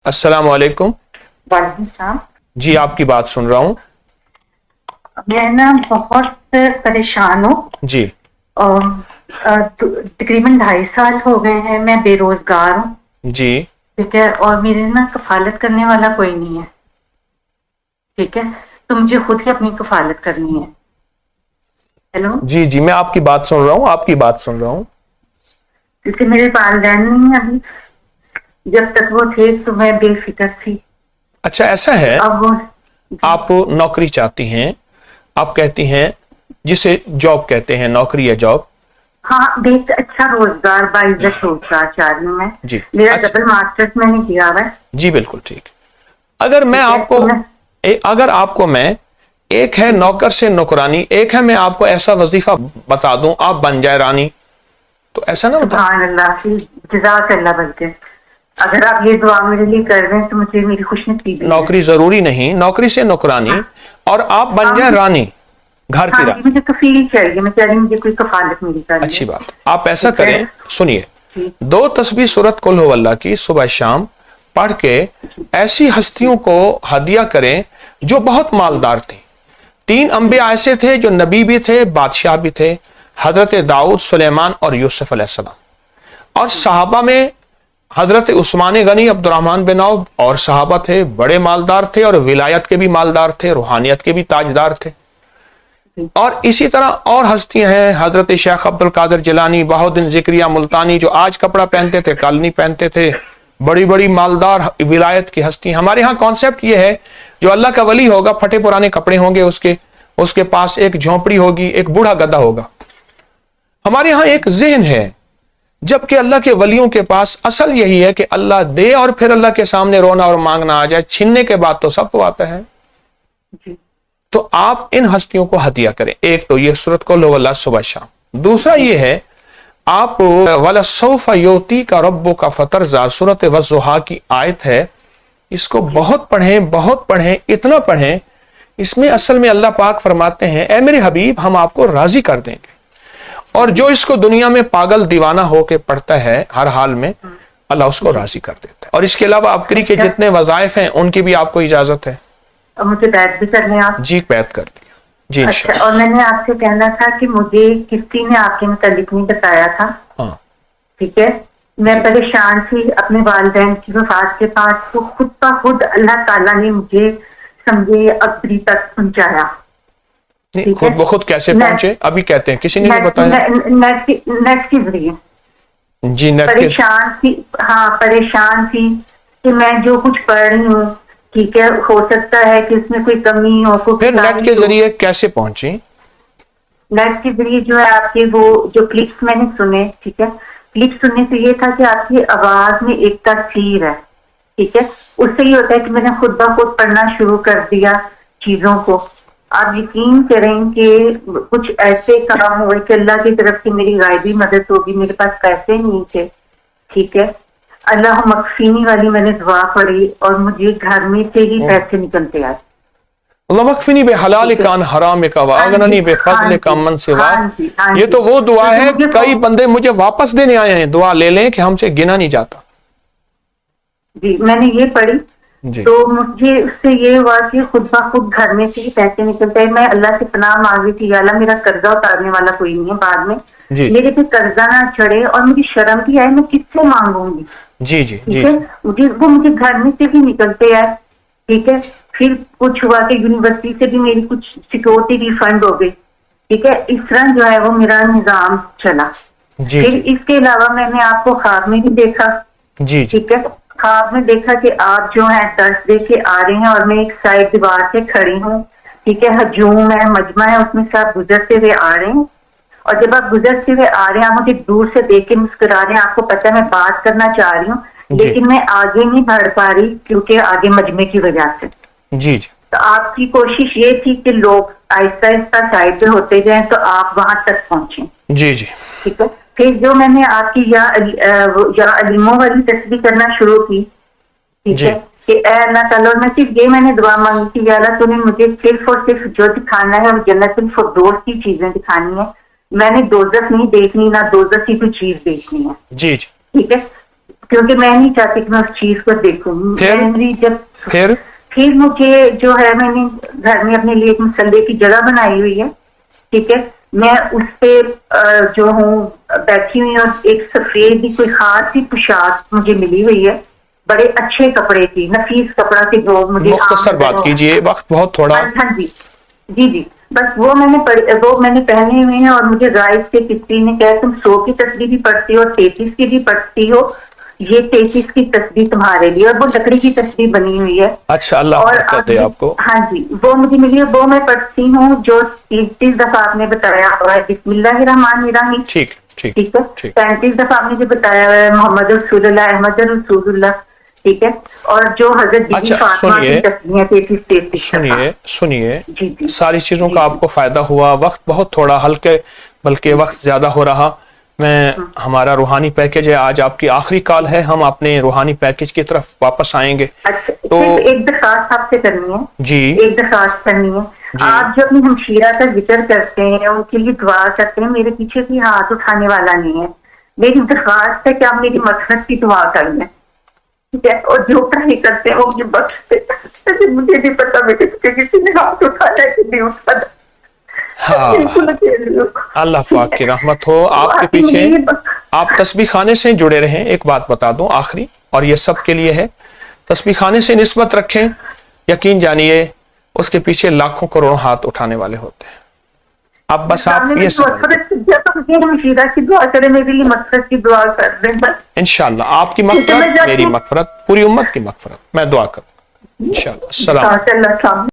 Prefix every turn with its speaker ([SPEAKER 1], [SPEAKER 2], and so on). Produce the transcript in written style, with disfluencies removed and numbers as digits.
[SPEAKER 1] अस्सलाम वालेकुम।
[SPEAKER 2] वालेकुम सलाम।
[SPEAKER 1] जी आपकी बात सुन रहा हूँ।
[SPEAKER 2] मैं ना बहुत परेशान हूँ
[SPEAKER 1] जी
[SPEAKER 2] और तकरीबन 2.5 साल हो गए हैं, मैं बेरोजगार हूँ।
[SPEAKER 1] जी
[SPEAKER 2] ठीक है, और मेरे ना कफालत करने वाला कोई नहीं है। ठीक है, तो मुझे खुद ही अपनी कफालत करनी है। हेलो
[SPEAKER 1] जी जी मैं आपकी बात सुन रहा हूँ, आपकी बात सुन रहा हूँ।
[SPEAKER 2] क्योंकि मेरे वालिदैन नहीं है अभी, जब तक वो थे तो मैं बेफिक्र थी।
[SPEAKER 1] अच्छा ऐसा है,
[SPEAKER 2] अब वो
[SPEAKER 1] आप नौकरी चाहती हैं, आप कहती हैं जिसे जॉब कहते हैं, नौकरी या जॉब।
[SPEAKER 2] हाँ, बेहद अच्छा रोजगार, बाइज्जत रोजगार चाह रही हूँ मैं।
[SPEAKER 1] जी
[SPEAKER 2] मेरा
[SPEAKER 1] अच्छा,
[SPEAKER 2] डबल मास्टर्स मैंने किया हुआ है।
[SPEAKER 1] जी बिल्कुल ठीक। अगर मैं
[SPEAKER 2] ठीक है,
[SPEAKER 1] आपको
[SPEAKER 2] तो मैं
[SPEAKER 1] अगर आपको मैं, एक है नौकर से नौकरानी, एक है मैं आपको ऐसा वजीफा बता दूं आप बन जाए रानी, तो ऐसा ना होता।
[SPEAKER 2] सुभान अल्लाह की जज़ाक अल्लाह। बल्कि अगर आप ये दुआ मेरे लिए कर रहे हैं तो मुझे मेरी खुशनसीबी है।
[SPEAKER 1] नौकरी जरूरी नहीं, नौकरी से नौकरानी और आप बन जाए रानी, घर की
[SPEAKER 2] हाँ जी,
[SPEAKER 1] रानी।
[SPEAKER 2] मुझे कफील चाहिए। मैं कह रही हूँ मुझे कोई कफालत मेरी चाहिए।
[SPEAKER 1] अच्छी बात, आप ऐसा
[SPEAKER 2] ठीक है?
[SPEAKER 1] करें, सुनिए,
[SPEAKER 2] ठीक।
[SPEAKER 1] 2 तस्बीह सूरत कुल हु अल्लाह की सुबह शाम पढ़ के ऐसी हस्तियों को हदिया करें जो बहुत मालदार थी। 3 अंबिया ऐसे थे जो नबी भी थे, बादशाह भी थे, हजरत दाऊद, सुलेमान और यूसुफ अलैहिस्सलाम। और सहाबा में हजरत उस्मान गनी, अब्दुर्रहमान बिन औफ और सहाबा थे, बड़े मालदार थे और विलायत के भी मालदार थे, रूहानियत के भी ताजदार थे। और इसी तरह और हस्तियां हैं, हजरत शेख अब्दुल कादिर जिलानी, बहाउद्दीन जिक्रिया मुल्तानी, जो आज कपड़ा पहनते थे कल नहीं पहनते थे, बड़ी बड़ी मालदार विलायत की हस्ती। हमारे यहाँ कॉन्सेप्ट ये है, जो अल्लाह का वली होगा फटे पुराने कपड़े होंगे, उसके पास एक झोंपड़ी होगी, एक बूढ़ा गधा होगा। हमारे यहाँ एक ज़हन है, जबकि अल्लाह के वलियों के पास असल यही है कि अल्लाह दे और फिर अल्लाह के सामने रोना और मांगना आ जाए, छीनने के बाद तो सबको आता है। तो आप इन हस्तियों को हदिया करें। एक तो ये सूरत को लो अल्लाह सुबह शाम। दूसरा ये है, आप वाला सौफा योती का रब्बो का फतरजा, सूरत वज़ुहा की आयत है, इसको बहुत पढ़ें, बहुत पढ़ें, इतना पढ़ें। इसमें असल में अल्लाह पाक फरमाते हैं, ए मेरे हबीब हम आपको राजी कर देंगे। और जो इसको दुनिया में पागल दीवाना होके पढ़ता है हर हाल में, अल्लाह उसको राजी कर देता है। और इसके अलावा अबकरी के जितने वज़ाइफ हैं उनकी भी आपको इजाजत है।
[SPEAKER 2] और मुझे बैठ भी करने आप?
[SPEAKER 1] जी बैत कर लिया जी।
[SPEAKER 2] अच्छा, और मैंने आपसे कहना था कि मुझे किसी ने आपके मुतालिक नहीं बताया था।
[SPEAKER 1] हाँ
[SPEAKER 2] ठीक है, मैं परेशान थी अपने वालिदैन की वफात के बाद, तो खुद ब खुद अल्लाह ताला ने मुझे समझे अबरी तक पहुंचाया।
[SPEAKER 1] खुद ब खुद कैसे पहुंचे? अभी कहते हैं किसी ने नहीं बताया।
[SPEAKER 2] नेट के जरिए
[SPEAKER 1] जी, नेट
[SPEAKER 2] परेशान थी। हाँ, परेशान थी कि मैं जो कुछ पढ़ रही हूँ, ठीक है, हो सकता है कि उसमें कोई कमी हो।
[SPEAKER 1] फिर नेट के जरिए कैसे पहुंची?
[SPEAKER 2] नेट के जरिए जो है आपके वो जो क्लिप्स मैंने सुने, ठीक है, क्लिप सुनने से ये था कि आपकी आवाज में एक तासीर है। ठीक है, उससे ये होता है कि मैंने खुद ब खुद पढ़ना शुरू कर दिया चीजों को। आप यकीन करें कि कुछ ऐसे काम हुए कि अल्लाह की तरफ से मेरी गायबी मदद होगी। मेरे पास पैसे नहीं थे, ठीक है, अल्लाह मकफीनी वाली मैंने दुआ पढ़ी और मुझे घर में से ही पैसे निकलते आए।
[SPEAKER 1] मकफीनी बे हलाल कान हराम का वागननी बे फजल का मन सिवा। ये तो वो दुआ है, कई बंदे मुझे वापस देने आए हैं, दुआ ले लें कि हमसे गिना नहीं जाता।
[SPEAKER 2] जी, मैंने ये पढ़ी तो मुझे उससे ये हुआ कि खुद ब खुद घर में से ही पैसे निकलते हैं। मैं अल्लाह से पनाह मांग रही थी, अल्लाह मेरा कर्जा उतारने वाला कोई नहीं है, बाद में मेरे पे कर्जा ना चढ़े और मुझे शर्म भी आए, मैं किससे मांगूंगी।
[SPEAKER 1] जी जी
[SPEAKER 2] ठीक है, मुझे घर में से भी निकलते आए। ठीक है, फिर कुछ हुआ कि यूनिवर्सिटी से भी मेरी कुछ सिक्योरिटी रिफंड हो गई। ठीक है, इस तरह जो है वो मेरा निजाम चला। फिर इसके अलावा मैंने आपको ख्वाब में भी देखा। ठीक है, ख्वाब में देखा कि आप जो है दर्स दे के आ रहे हैं और मैं एक साइड दीवार से खड़ी हूँ। ठीक है, हजूम है, मजमा है, उसमें से आप गुजरते हुए आ रहे हैं। और जब आप गुजरते हुए आ रहे हैं, आप मुझे दूर से देख के मुस्कुरा रहे हैं। आपको पता है मैं बात करना चाह रही हूँ, लेकिन मैं आगे नहीं बढ़ पा रही क्योंकि आगे मजमे की वजह से।
[SPEAKER 1] जी जी।
[SPEAKER 2] तो आपकी कोशिश ये थी कि लोग आहिस्ता आहिस्ता साइड पे होते जाएं तो आप वहां तक पहुंचे।
[SPEAKER 1] जी जी।
[SPEAKER 2] ठीक है, फिर जो मैंने आपकी या अलीमों वाली तस्बीह करना शुरू की। ठीक है, कि अल्लाह ताला, मैं सिर्फ ये मैंने दुआ मांगी थी, या अल्लाह तूने मुझे सिर्फ और सिर्फ जो दिखाना है वो जन्नतुल फिरदौस की चीजें दिखानी है। मैंने दोज़ख नहीं देखनी, ना दोज़ख की कोई चीज देखनी है।
[SPEAKER 1] जी जी।
[SPEAKER 2] ठीक है, کیونکہ میں نہیں چاہتی کہ میں اس چیز کو دیکھوں. پھر مجھے جو ہے میں نے گھر میں اپنے لیے ایک مصلی کی جگہ بنائی ہوئی ہے, ٹھیک ہے, میں اس پہ جو ہوں بیٹھی ہوئی, اور ایک سفید کوئی خاص سی پوشاک مجھے ملی ہوئی ہے, بڑے اچھے کپڑے کی, نفیس کپڑا کی, جو مجھے
[SPEAKER 1] مختصر بات کیجئے, وقت بہت تھوڑا.
[SPEAKER 2] ہاں جی, بس وہ میں نے پہنے ہوئے ہیں, اور مجھے غائب سے کسی نے کہا تم 100 کی تسبیح بھی پڑھتی ہو اور 33 کی بھی پڑھتی ہو, یہ 33 کی تسبیح تمہارے لیے, اور وہ لکڑی کی تسبیح بنی ہوئی ہے.
[SPEAKER 1] اچھا, اللہ برکت دے آپ کو.
[SPEAKER 2] ہاں جی, وہ مجھے ملی ہے, وہ میں پڑھتی ہوں جو 33 دفعہ آپ نے بتایا ہوا ہے, بسم اللہ الرحمن الرحیم. ٹھیک ہے, 35 دفعہ آپ نے جو بتایا ہوا ہے محمد رسول اللہ, احمد رسول اللہ, ٹھیک ہے, اور جو حضرت بی بی فاطمہ کی تسبیح 33.
[SPEAKER 1] سنیے, ساری چیزوں کا آپ کو فائدہ ہوا. وقت بہت تھوڑا, بلکہ وقت زیادہ ہو رہا. ہمارا روحانی پیکج ہے, آج آپ کی آخری کال ہے, ہم اپنے روحانی پیکج کی طرف واپس آئیں گے.
[SPEAKER 2] تو ایک درخواست آپ سے کرنی ہے.
[SPEAKER 1] جی,
[SPEAKER 2] ایک درخواست کرنی ہے. آپ جو اپنی ہمشیرہ کا ذکر کرتے ہیں, ان کے لیے دعا کرتے ہیں, میرے پیچھے بھی ہاتھ اٹھانے والا نہیں ہے. میری درخواست ہے کہ آپ میری مغفرت کی دعا کر لیں, ٹھیک ہے, اور جو پڑھائی کرتے ہیں وہ مجھے بخش دے. مجھے نہیں پتا میرے پیچھے کسی نے ہاتھ اٹھانا ہے کہ نہیں اٹھانا.
[SPEAKER 1] اللہ پاک کی رحمت ہو آپ کے پیچھے. آپ تسبیح خانے سے جڑے رہیں. ایک بات بتا دوں آخری, اور یہ سب کے لیے ہے, تسبیح خانے سے نسبت رکھیں, یقین جانیے اس کے پیچھے لاکھوں کروڑوں ہاتھ اٹھانے والے ہوتے ہیں. اب بس آپ یہ انشاءاللہ آپ کی مغفرت, میری مغفرت, پوری امت کی مغفرت, میں دعا کروں انشاءاللہ. السلام.